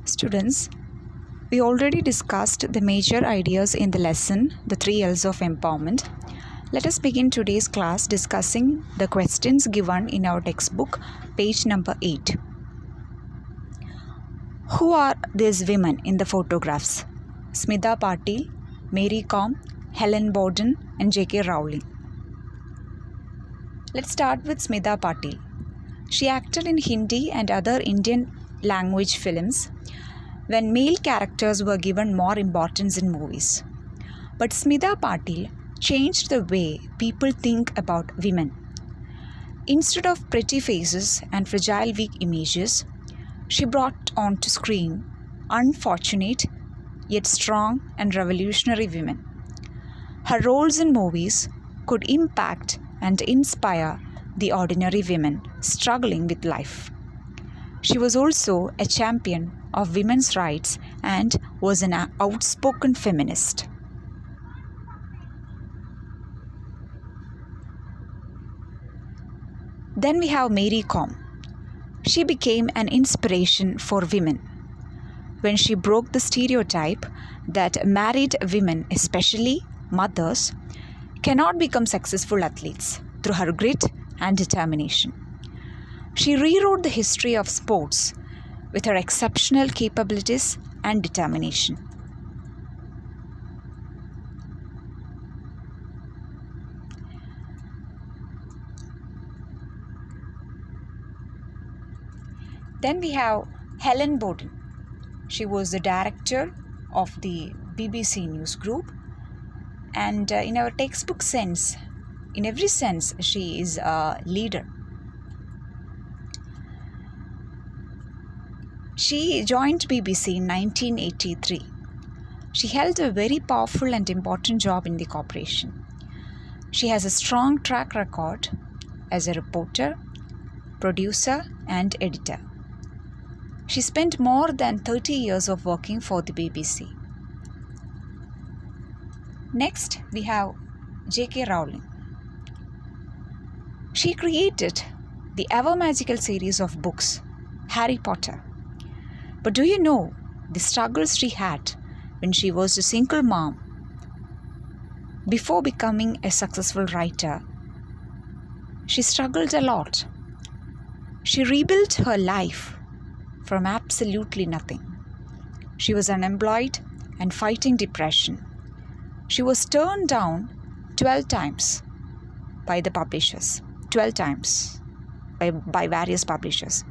Students, we already discussed the major ideas in the lesson, the 3 L's of empowerment. Let us begin today's class discussing the questions given in our textbook, page number 8. Who are these women in the photographs? Smita Patil, Mary Kom, Helen Borden, and J.K. Rowling. Let's start with Smita Patil. She acted in Hindi and other Indian language films when male characters were given more importance in movies. But Smita Patil changed the way people think about women. Instead of pretty faces and fragile weak images, she brought onto screen unfortunate yet strong and revolutionary women. Her roles in movies could impact and inspire the ordinary women struggling with life. She was also a champion of women's rights and was an outspoken feminist. Then we have Mary Kom. She became an inspiration for women when she broke the stereotype that married women, especially mothers, cannot become successful athletes through her grit and determination. She rewrote the history of sports with her exceptional capabilities and determination. Then we have Helen Borden. She was the director of the BBC News Group, and in our textbook sense, in every sense, she is a leader. She joined BBC in 1983. She held a very powerful and important job in the corporation. She has a strong track record as a reporter, producer, and editor. She spent more than 30 years of working for the BBC. Next, we have J.K. Rowling. She created the ever magical series of books, Harry Potter. But do you know the struggles she had when she was a single mom before becoming a successful writer? She struggled a lot. She rebuilt her life from absolutely nothing. She was unemployed and fighting depression. She was turned down 12 times by the publishers, 12 times by various publishers.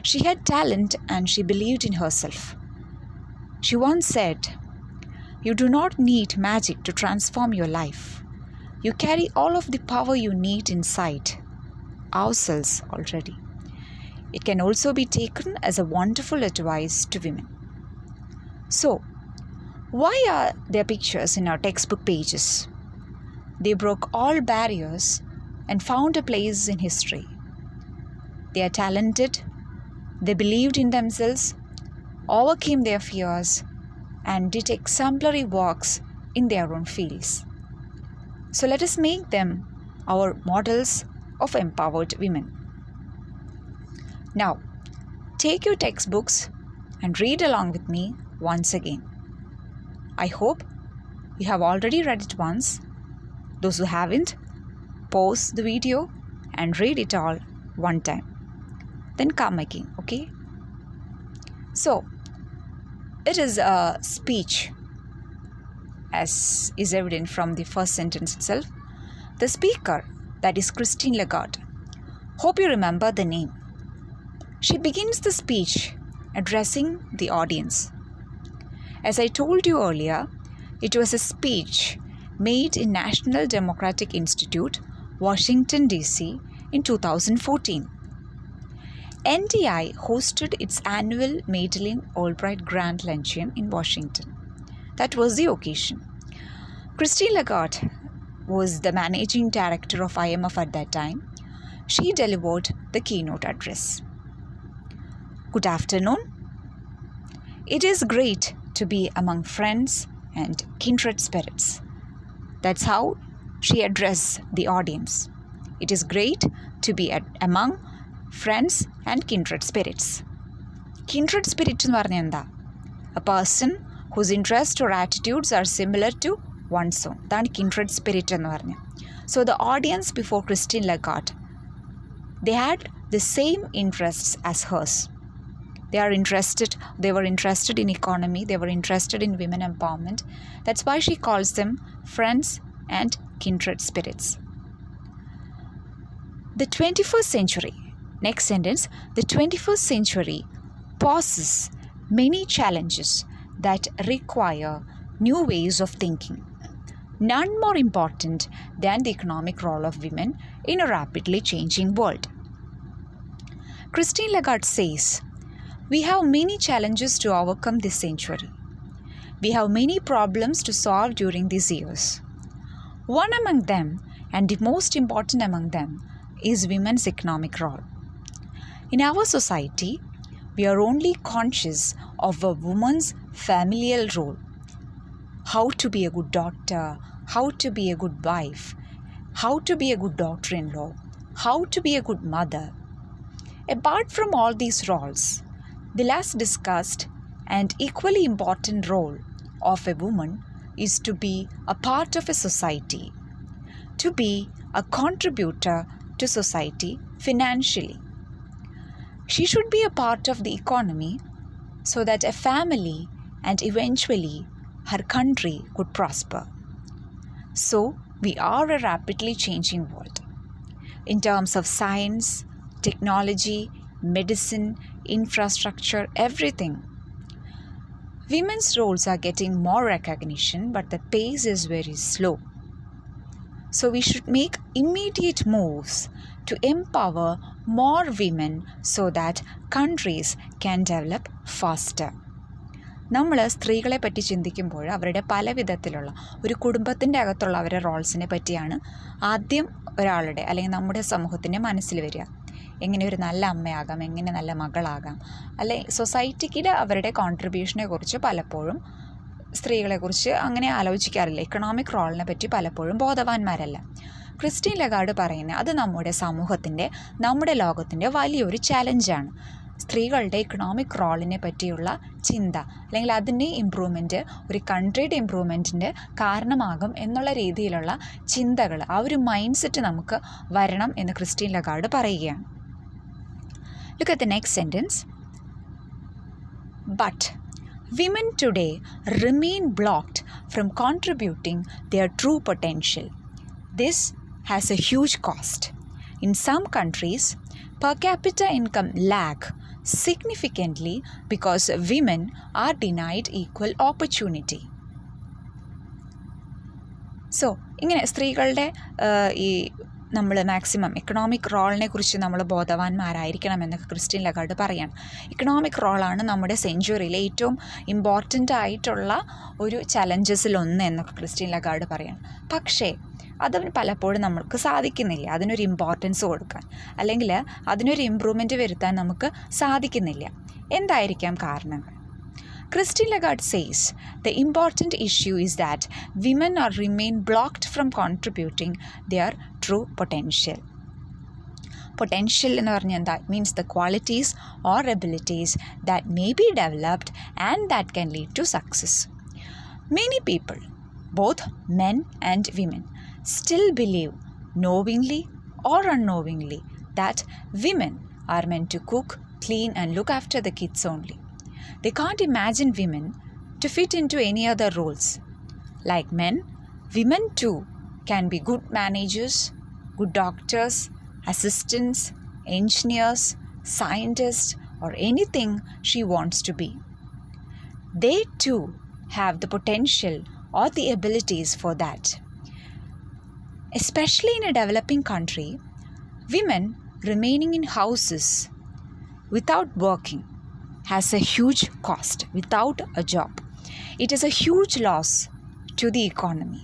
She had talent and she believed in herself. She once said, "You do not need magic to transform your life. You carry all of the power you need inside ourselves already." It can also be taken as a wonderful advice to women. So, why are their pictures in our textbook pages? They broke all barriers and found a place in history. They are talented, they believed in themselves, overcame their fears, and did exemplary works in their own fields. So let us make them our models of empowered women. Now, take your textbooks and read along with me once again. I hope you have already read it once. Those who haven't, pause the video and read it all one time. Then come again, okay? So, it is a speech, as is evident from the first sentence itself. The speaker, that is Christine Lagarde. Hope you remember the name. She begins the speech addressing the audience. As I told you earlier, it was a speech made in National Democratic Institute, Washington, D.C. in 2014. NDI hosted its annual Madeleine Albright Grand Luncheon in Washington. That was the occasion. Christine Lagarde was the managing director of IMF at that time. She delivered the keynote address. Good afternoon. It is great to be among friends and kindred spirits. That's how she addressed the audience. It is great to be among friends and kindred spirits. Kindred spirit എന്ന് പറഞ്ഞാൽ എന്താ? A person whose interest or attitudes are similar to one's own. അതാണ് kindred spirit എന്ന് പറഞ്ഞത്. So the audience before Christine Lagarde, they had the same interests as hers. They were interested in economy, they were interested in women empowerment. That's why she calls them friends and kindred spirits. The 21st century, next sentence, the 21st century poses many challenges that require new ways of thinking. None more important than the economic role of women in a rapidly changing world. Christine Lagarde says, we have many challenges to overcome this century. We have many problems to solve during these years. One among them, and the most important among them, is women's economic role. In our society, we are only conscious of a woman's familial role. How to be a good doctor, how to be a good wife, how to be a good daughter-in-law, how to be a good mother. Apart from all these roles, the last discussed and equally important role of a woman is to be a part of a society, to be a contributor to society financially. She should be a part of the economy so that a family and eventually her country could prosper. So, we are a rapidly changing world. In terms of science, technology, medicine, infrastructure, everything. Women's roles are getting more recognition, but the pace is very slow. So we should make immediate moves to empower more women so that countries can develop faster. നമ്മൾ സ്ത്രീകളെ പറ്റി ചിന്തിക്കുമ്പോൾ അവരുടെ പല വിധത്തിലുള്ള ഒരു കുടുംബത്തിൻ്റെ അകത്തുള്ള അവരുടെ റോൾസിനെ പറ്റിയാണ് ആദ്യം ഒരാളുടെ അല്ലെങ്കിൽ നമ്മുടെ സമൂഹത്തിൻ്റെ മനസ്സിൽ വരിക. എങ്ങനെ ഒരു നല്ല അമ്മയാകാം, എങ്ങനെ നല്ല മകളാകാം, അല്ലെ സൊസൈറ്റിക്ക് അവരുടെ കോൺട്രിബ്യൂഷനെ കുറിച്ച് പലപ്പോഴും സ്ത്രീകളെക്കുറിച്ച് അങ്ങനെ ആലോചിക്കാറില്ല. ഇക്കണോമിക് റോളിനെ പറ്റി പലപ്പോഴും ബോധവാന്മാരല്ല. ക്രിസ്റ്റീൻ ലഗാർഡ് പറയുന്നത് അത് നമ്മുടെ സമൂഹത്തിൻ്റെ, നമ്മുടെ ലോകത്തിൻ്റെ വലിയൊരു ചാലഞ്ചാണ്. സ്ത്രീകളുടെ ഇക്കണോമിക് റോളിനെ പറ്റിയുള്ള ചിന്ത അല്ലെങ്കിൽ അതിൻ്റെ ഇമ്പ്രൂവ്മെൻറ്റ് ഒരു കൺട്രിയുടെ ഇമ്പ്രൂവ്മെൻറ്റിൻ്റെ കാരണമാകും എന്നുള്ള രീതിയിലുള്ള ചിന്തകൾ, ആ ഒരു മൈൻഡ് സെറ്റ് നമുക്ക് വരണം എന്ന് ക്രിസ്റ്റീൻ ലഗാർഡ് പറയുകയാണ്. Look at the next sentence. But women today remain blocked from contributing their true potential. This has a huge cost. In some countries, per capita income lag significantly because women are denied equal opportunity. So, ഇങ്ങനെ സ്ത്രീകളുടെ ഈ നമ്മൾ maximum economic റോളിനെ കുറിച്ച് നമ്മൾ ബോധവാന്മാരായിരിക്കണം എന്നൊക്കെ Christine Lagarde പറയാണ്. Economic റോളാണ് നമ്മുടെ സെഞ്ച്വറിയിലെ ഏറ്റവും ഇമ്പോർട്ടൻ്റ് ആയിട്ടുള്ള ഒരു ചലഞ്ചസിലൊന്ന് എന്നൊക്കെ ക്രിസ്റ്റീൻ ലഗാർഡ് പറയാണ്. പക്ഷേ അതിന് പലപ്പോഴും നമുക്ക് സാധിക്കുന്നില്ല അതിനൊരു ഇമ്പോർട്ടൻസ് കൊടുക്കാൻ, അല്ലെങ്കിൽ അതിനൊരു ഇമ്പ്രൂവ്മെൻറ്റ് വരുത്താൻ നമുക്ക് സാധിക്കുന്നില്ല. എന്തായിരിക്കാം കാരണങ്ങൾ? Christine Lagarde says the important issue is that women are remain blocked from contributing their true potential. Potential എന്ന് പറഞ്ഞാൽ എന്താ? It means the qualities or abilities that may be developed and that can lead to success. Many people, both men and women, still believe, knowingly or unknowingly, that women are meant to cook, clean and look after the kids only. They can't imagine women to fit into any other roles. Like men, women too can be good managers, good doctors, assistants, engineers, scientists, or anything she wants to be. They too have the potential or the abilities for that. Especially in a developing country, women remaining in houses without working has a huge cost. Without a job, it is a huge loss to the economy.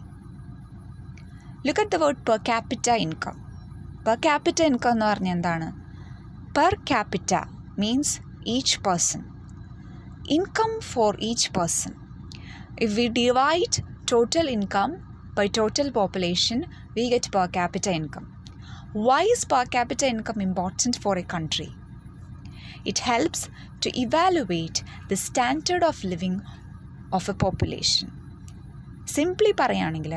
Look at the word per capita income. Per capita income എന്ന് പറഞ്ഞാൽ എന്താണ്? Per capita means each person. Income for each person. If we divide total income by total population, we get per capita income. Why is per capita income important for a country? It helps to evaluate the standard of living of a population. Simply പറയുകയാണെങ്കിൽ,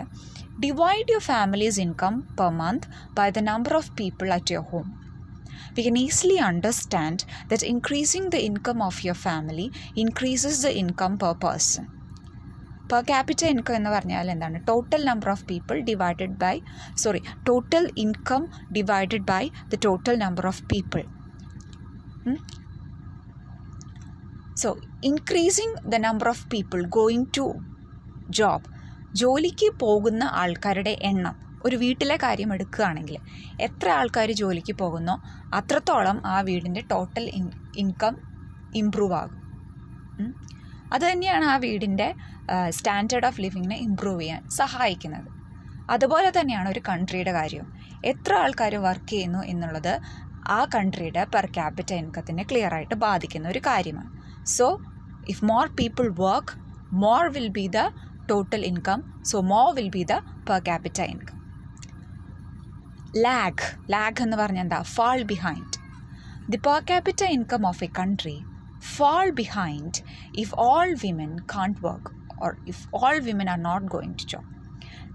divide your family's income per month by the number of people at your home. We can easily understand that increasing the income of your family increases the income per person. Per capita income എന്ന് പറഞ്ഞാൽ എന്താണ്? Total number of people total income divided by the total number of people. So, increasing the number of people going to job, ജോലിക്ക് പോകുന്ന ആൾക്കാരുടെ എണ്ണം, ഒരു വീട്ടിലെ കാര്യം എടുക്കുകയാണെങ്കിൽ എത്ര ആൾക്കാർ ജോലിക്ക് പോകുന്നോ അത്രത്തോളം ആ വീടിൻ്റെ ടോട്ടൽ ഇൻകം ഇമ്പ്രൂവ് ആകും. അതുതന്നെയാണ് ആ വീടിൻ്റെ സ്റ്റാൻഡേർഡ് ഓഫ് ലിവിങ്ങിനെ ഇമ്പ്രൂവ് ചെയ്യാൻ സഹായിക്കുന്നത്. അതുപോലെ തന്നെയാണ് ഒരു കൺട്രിയുടെ കാര്യവും. എത്ര ആൾക്കാർ വർക്ക് ചെയ്യുന്നു എന്നുള്ളത് ആ കൺട്രിയുടെ പെർ ക്യാപിറ്റ ഇൻകത്തിനെ ക്ലിയർ ആയിട്ട് ബാധിക്കുന്ന ഒരു കാര്യമാണ്. So if more people work, more will be the total income, so more will be the per capita income. Lag എന്ന് പറഞ്ഞാൽ എന്താ? Fall behind. The per capita income of a country fall behind if all women can't work or if all women are not going to job.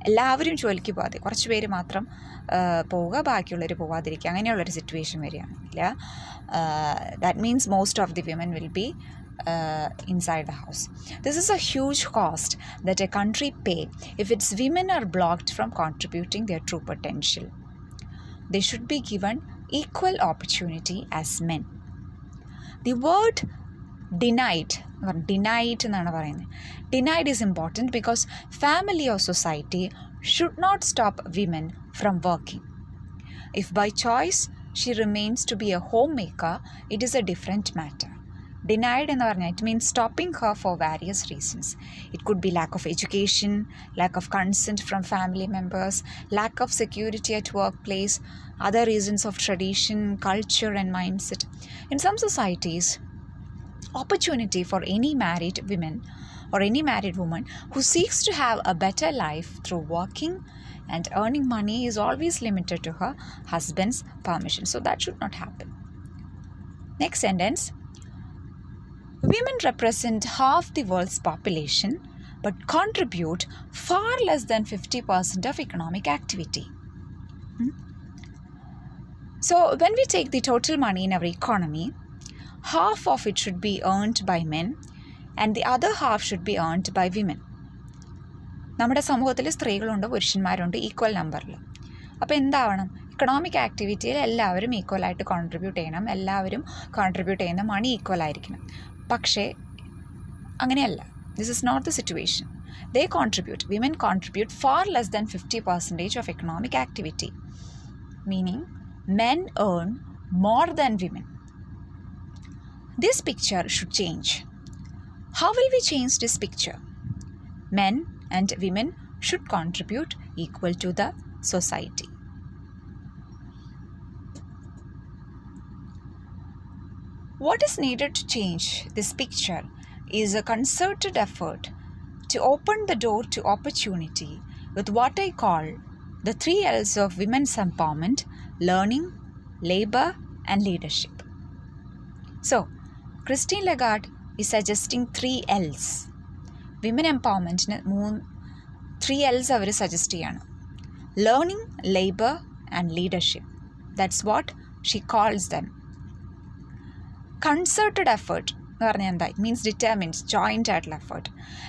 എല്ലാവരും ജോലിക്ക് പോകാതെ കുറച്ച് പേര് മാത്രം പോവുക, ബാക്കിയുള്ളവർ പോകാതിരിക്കുക, അങ്ങനെയുള്ളൊരു സിറ്റുവേഷൻ വരികയാണെങ്കിൽ that means most of the women will be inside the house. This is a huge cost that a country pay if its women are blocked from contributing their true potential. They should be given equal opportunity as men. The word denied എന്നാണ് പറയുന്നത്. Denied is important because family or society should not stop women from working. If by choice she remains to be a homemaker, it is a different matter. Denied എന്ന് പറഞ്ഞാൽ it means stopping her for various reasons. It could be lack of education, lack of consent from family members, lack of security at workplace, other reasons of tradition, culture and mindset. In some societies, opportunity for any married women or any married woman who seeks to have a better life through working and earning money is always limited to her husband's permission. So that should not happen. Next sentence. Women represent half the world's population but contribute far less than 50% of economic activity. So when we take the total money in our economy, half of it should be earned by men and the other half should be earned by women. നമ്മുടെ സമൂഹത്തിൽ സ്ത്രീകളുണ്ട്, പുരുഷന്മാരുണ്ട്, equal നമ്പറിൽ. അപ്പോൾ എന്താവണം? Economic ആക്ടിവിറ്റിയിൽ എല്ലാവരും ഈക്വലായിട്ട് contribute ചെയ്യണം, എല്ലാവരും contribute ചെയ്യുന്ന മണി equal ആയിരിക്കണം. പക്ഷേ അങ്ങനെയല്ല. This is not the situation. Women contribute far less than 50% of economic activity, meaning men earn more than women. This picture should change. How will we change this picture? Men and women should contribute equal to the society. What is needed to change this picture is a concerted effort to open the door to opportunity with what I call the 3 L's of women's empowerment: learning, labor, and leadership. So, Christine Lagarde is suggesting 3 L's. Women empowerment 3 L's our suggest ചെയ്യാണ്. Learning, labor, and leadership. That's what she calls them. Concerted effort എന്ന് പറഞ്ഞാൽ എന്താ? It means determined, joint effort.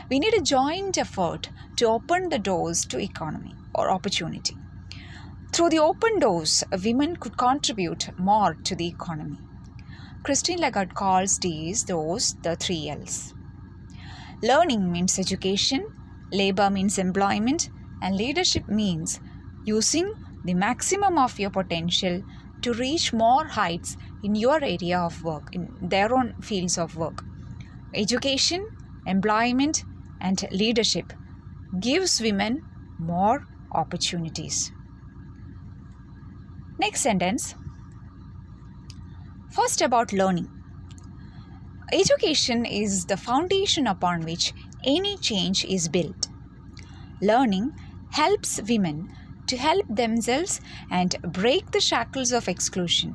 We need a joint effort to open the doors to economy or opportunity. Through the open doors, women could contribute more to the economy. Christine Lagarde calls those the 3 L's. Learning means education, labor means employment, and leadership means using the maximum of your potential to reach more heights in your area of work, in their own fields of work. Education, employment, and leadership gives women more opportunities. Next sentence. First, about learning. Education is the foundation upon which any change is built. Learning helps women to help themselves and break the shackles of exclusion.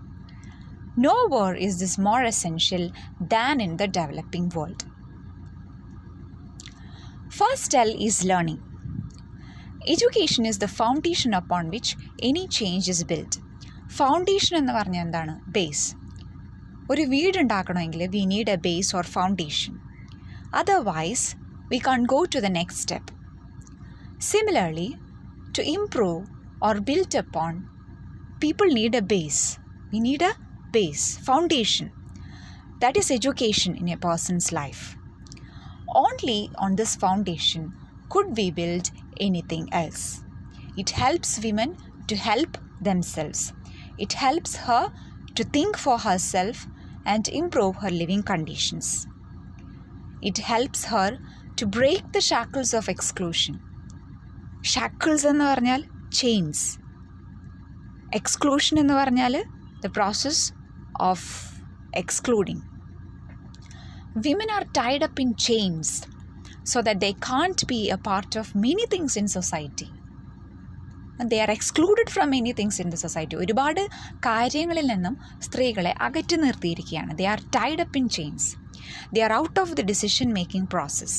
Nowhere is this more essential than in the developing world. First L is learning. Education is the foundation upon which any change is built. Foundation എന്ന് പറഞ്ഞാൽ എന്താണ്? Base. ഒരു വീടുണ്ടാക്കണമെങ്കിൽ we need a base or foundation. Otherwise, we can't go to the next step. Similarly, to improve or build upon, people need a base. We need a base, foundation. That is education in a person's life. Only on this foundation could we build anything else. It helps women to help themselves. It helps her to think for herself and improve her living conditions. It helps her to break the shackles of exclusion. Shackles എന്ന് പറഞ്ഞാൽ chains. Exclusion എന്ന് പറഞ്ഞാൽ the process of excluding. Women are tied up in chains so that they can't be a part of many things in society. And they are excluded from many things in the society. ഒരുപാട് കാര്യങ്ങളിൽ നിന്നും സ്ത്രീകളെ അകറ്റി നിർത്തിയിരിക്കുകയാണ്. They are tied up in chains. They are out of the decision-making process,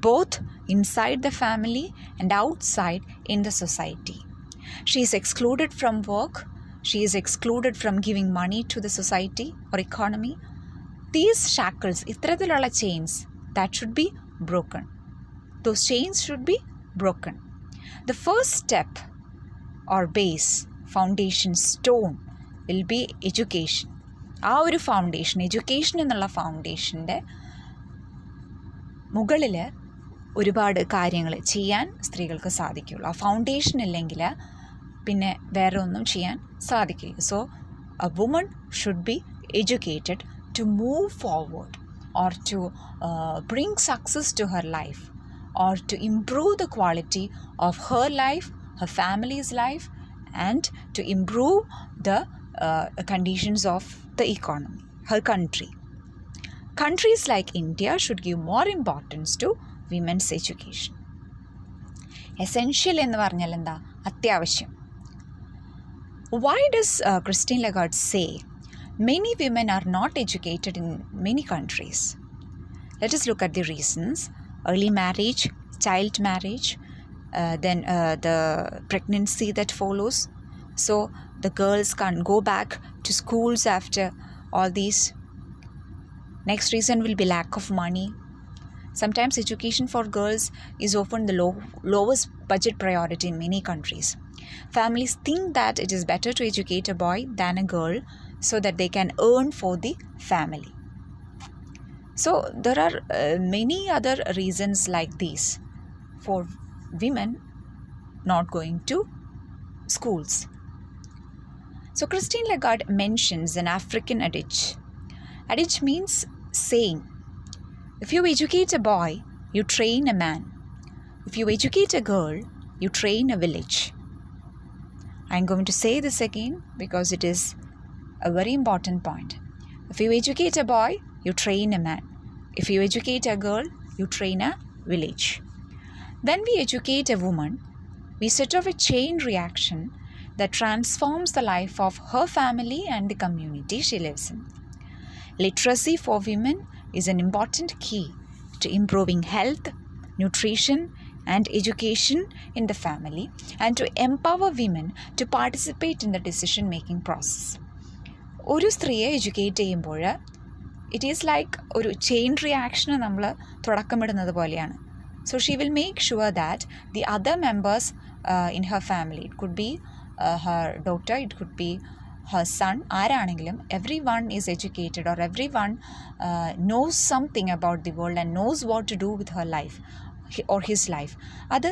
both inside the family and outside in the society. She is excluded from work. She is excluded from giving money to the society or economy. These shackles, ഇത്തരത്തിലുള്ള chains, that should be broken. Those chains should be broken. The first step or base, foundation stone will be education. ആ ഒരു foundation, education എന്നുള്ള ഫൗണ്ടേഷൻ്റെ മുകളിൽ ഒരുപാട് കാര്യങ്ങൾ ചെയ്യാൻ സ്ത്രീകൾക്ക് സാധിക്കുകയുള്ളൂ. ആ ഫൗണ്ടേഷൻ ഇല്ലെങ്കിൽ പിന്നെ വേറെ ഒന്നും ചെയ്യാൻ സാധിക്കില്ല. So A woman should be educated to move forward or to bring success to her life or to improve the quality of her life, her family's life, and to improve the conditions of the economy, her country. Countries like India should give more importance to women's education. Essential എന്ന് പറഞ്ഞാൽ എന്താ? അത്യാവശ്യം. Why does Christine Lagarde say many women are not educated in many countries? Let us look at the reasons. Early marriage, child marriage, then the pregnancy that follows. So the girls can't go back to schools after all these. Next reason will be lack of money. Sometimes education for girls is often the lowest budget priority in many countries. Families think that it is better to educate a boy than a girl so that they can earn for the family. So there are many other reasons like these for women not going to schools. So Christine Lagarde mentions an African adage. Adage means saying. If you educate a boy, you train a man. If you educate a girl, you train a village. I'm going to say this again because it is a very important point. If you educate a boy, you train a man. If you educate a girl, you train a village. When we educate a woman, we set off a chain reaction that transforms the life of her family and the community she lives in. Literacy for women is an important key to improving health, nutrition, and education in the family and to empower women to participate in the decision-making process. ഒരു സ്ത്രീയെ educate ചെയ്യുമ്പോൾ it is like ഒരു chain റിയാക്ഷന് നമ്മൾ തുടക്കമിടുന്നത് പോലെയാണ്. So she will make sure that the other members in her family, it could be her daughter, it could be her son, ആരാണെങ്കിലും every one is educated or every one knows something about the world and knows what to do with her life or his life. അത്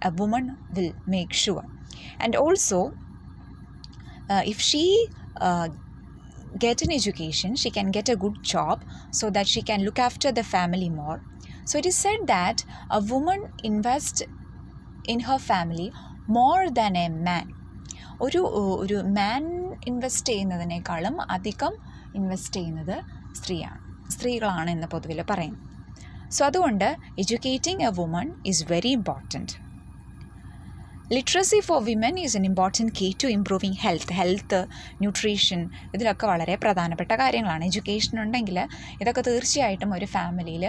a woman will make sure. And also if she get an education, she can get a good job so that she can look after the family more. So it is said that a woman invests in her family more than a man. ഒരു മാൻ invest ചെയ്യുന്നതിനേക്കാളും അധികം invest ചെയ്യുന്നത് സ്ത്രീകളാണ് എന്ന് പൊതുവിൽ പറയുന്നു. So അതുകൊണ്ട് educating a woman is very important. Literacy for women is an important key to improving health, nutrition, ഇതിലൊക്കെ വളരെ പ്രധാനപ്പെട്ട കാര്യങ്ങളാണ്. എഡ്യൂക്കേഷൻ ഉണ്ടെങ്കിൽ ഇതൊക്കെ തീർച്ചയായിട്ടും ഒരു ഫാമിലിയിൽ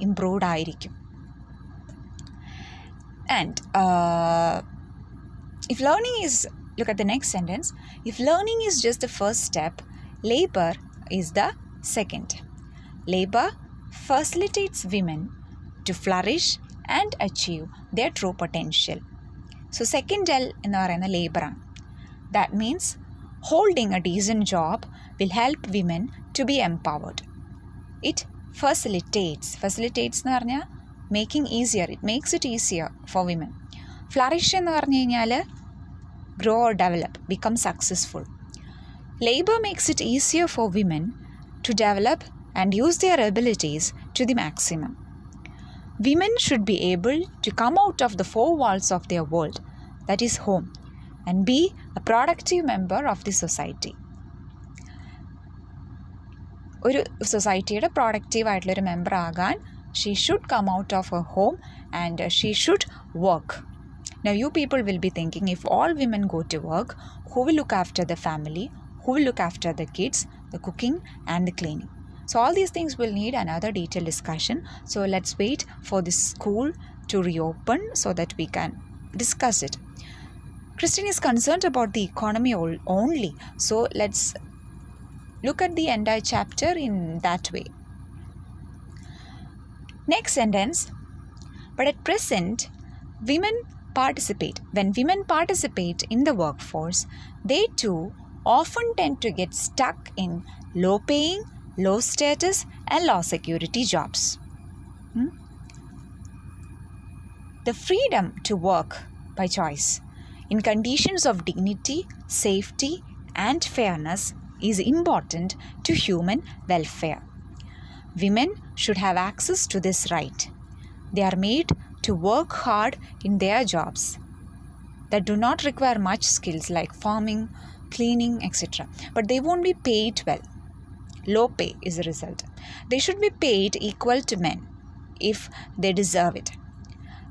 ഇംപ്രൂവ്ഡ് ആയിരിക്കും. And if learning is, look at the next sentence, if learning is just the first step, labor is the second. Labor facilitates women to flourish and achieve their true potential. So second L എന്ന് പറയുന്ന labor ആണ്. That means holding a decent job will help women to be empowered. It facilitates എന്ന് പറഞ്ഞാൽ making easier, it makes it easier for women. Flourish എന്ന് പറഞ്ഞു കഴിഞ്ഞാൽ grow or develop, become successful. Labor makes it easier for women to develop and use their abilities to the maximum. Women should be able to come out of the four walls of their world, that is home, and be a productive member of the society. ഒരു സൊസൈറ്റിയുടെ പ്രൊഡക്റ്റീവായിട്ടുള്ളൊരു member ആകാൻ she should come out of her home and she should work. Now you people will be thinking, if all women go to work, who will look after the family, who will look after the kids, the cooking and the cleaning? So all these things will need another detailed discussion. So let's wait for this school to reopen so that we can discuss it. Christine is concerned about the economy only. So let's look at the entire chapter in that way. Next sentence, but at present, when women participate in the workforce, they too often tend to get stuck in low-paying, low-status and low-security jobs. The freedom to work by choice in conditions of dignity, safety and fairness is important to human welfare. Women should have access to this right. They are made to work hard in their jobs that do not require much skills like farming, cleaning, etc. But they won't be paid well. Low pay is the result. They should be paid equal to men if they deserve it.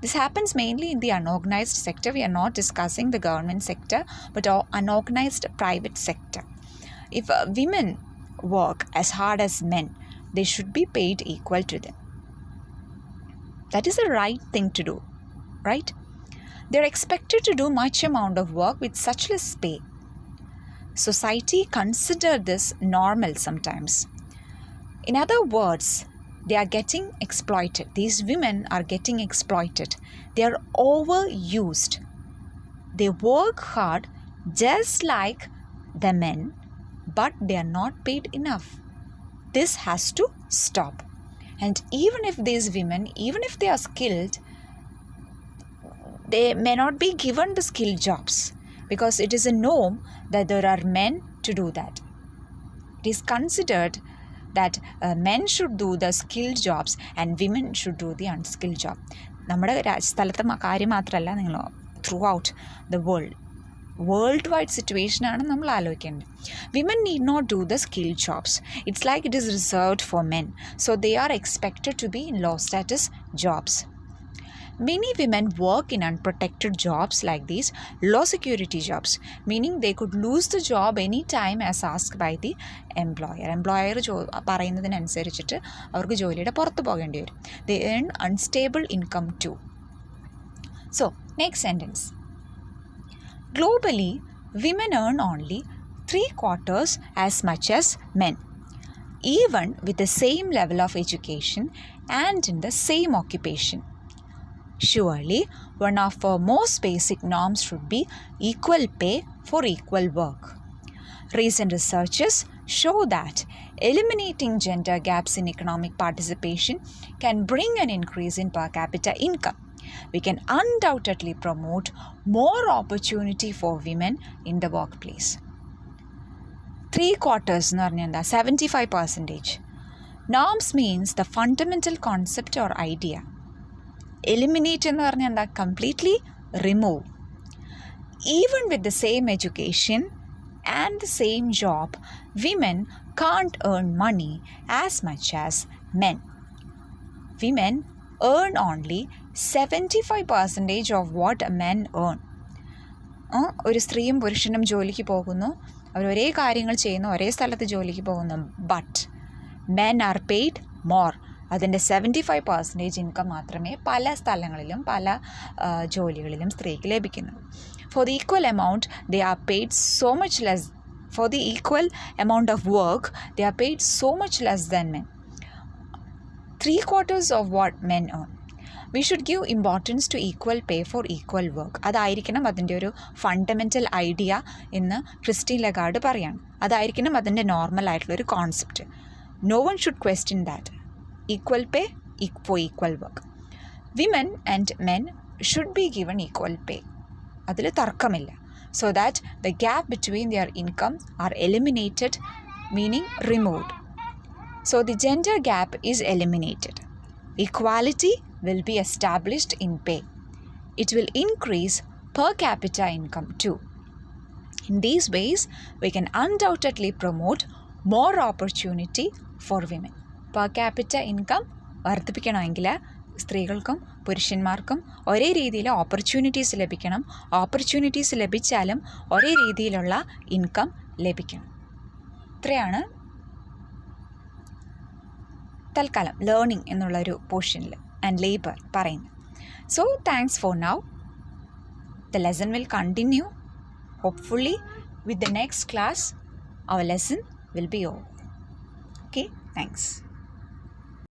This happens mainly in the unorganized sector. We are not discussing the government sector, but unorganized private sector. If women work as hard as men, they should be paid equal to them. That is the right thing to do, right? They are expected to do much amount of work with such less pay. Society consider this normal sometimes. In other words, they are getting exploited. These women are getting exploited. They are overused. They work hard just like the men, but they are not paid enough. This has to stop. And even if these women, even if they are skilled, they may not be given the skilled jobs because it is a norm that there are men to do that. It is considered that men should do the skilled jobs and women should do the unskilled job. നമ്മുടെ രാജ്യസ്ഥലത്തെ കാര്യം മാത്രമല്ല, നിങ്ങൾ throughout the worldwide situation ആണ് നമ്മൾ ആലോചിക്കേണ്ടത്. Women need not do the skilled jobs. It's like it is reserved for men. So they are expected to be in low status jobs. Many women work in unprotected jobs like these low security jobs, meaning they could lose the job anytime as asked by the employer. Employer പറയുന്നതിനനുസരിച്ചിട്ട് അവർക്ക് ജോലിയുടെ പുറത്ത് പോകേണ്ടി വരും. They earn unstable income too. So next sentence. Globally, women earn only 3/4 as much as men, even with the same level of education and in the same occupation. Surely, one of our most basic norms should be equal pay for equal work. Recent researches show that eliminating gender gaps in economic participation can bring an increase in per capita income. We can undoubtedly promote more opportunity for women in the workplace. 3/4 എന്ന് പറഞ്ഞാൽ എന്താ? 75%. Norms means the fundamental concept or idea. Eliminate എന്ന് പറഞ്ഞാൽ എന്താ? Completely remove. Even with the same education and the same job, women can't earn money as much as men. Women earn only 75% of what men earn. ഒരു സ്ത്രീയും പുരുഷനും ജോലിക്ക് പോകുന്നു, അവർ ഒരേ കാര്യങ്ങൾ ചെയ്യുന്നു, ഒരേ സ്ഥലത്ത് ജോലിക്ക് പോകുന്നു. But men are paid more. അതിൻ്റെ 75% ഇൻകം മാത്രമേ പല സ്ഥലങ്ങളിലും പല ജോലികളിലും സ്ത്രീക്ക് ലഭിക്കുന്നുള്ളൂ. For the equal amount they are paid so much less. For the equal amount of work, they are paid so much less than men. 3/4 of what men earn. We should give importance to equal pay for equal work. അതായിരിക്കണം അതിൻ്റെ ഒരു fundamental idea എന്ന് Christine Lagarde പറയാണ്. അതായിരിക്കണം അതിൻ്റെ normal ആയിട്ടുള്ളൊരു concept. No one should question that. Equal pay for equal work. Women and men should be given equal pay. അതിൽ തർക്കമില്ല. So that the gap between their incomes are eliminated, meaning removed. So the gender gap is eliminated. Equality will be established in pay. It will increase per capita income too. In these ways, we can undoubtedly promote more opportunity for women. Per capita income വർദ്ധിപ്പിക്കണമെങ്കിൽ സ്ത്രീകൾക്കും പുരുഷന്മാർക്കും ഒരേ രീതിയിൽ opportunities ലഭിക്കണം. Opportunities ലഭിച്ചാലും ഒരേ രീതിയിലുള്ള income ലഭിക്കണം. ഇത്രയാണ് തൽക്കാലം ലേണിംഗ് എന്നുള്ളൊരു പോർഷനിൽ ആൻഡ് ലേബർ പറയുന്നത്. So thanks for now. The lesson will continue. Hopefully with the next class our lesson will be over. Okay, thanks.